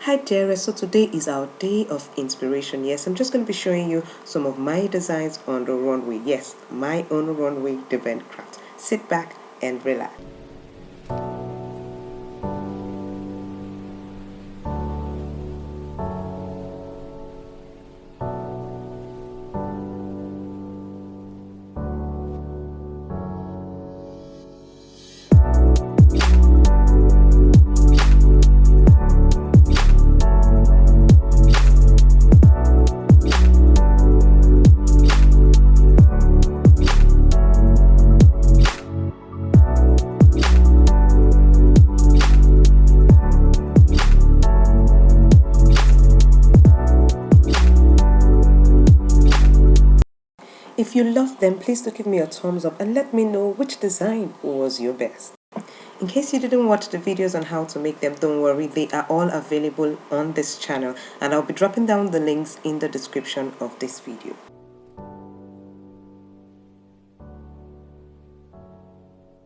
Hi there, so today is our day of inspiration. Yes, I'm just going to be showing you some of my designs on the runway. Yes, my own runway event craft. Sit back and relax. If you love them, please do give me a thumbs up and let me know which design was your best. In case you didn't watch the videos on how to make them, don't worry, they are all available on this channel and I'll be dropping down the links in the description of this video.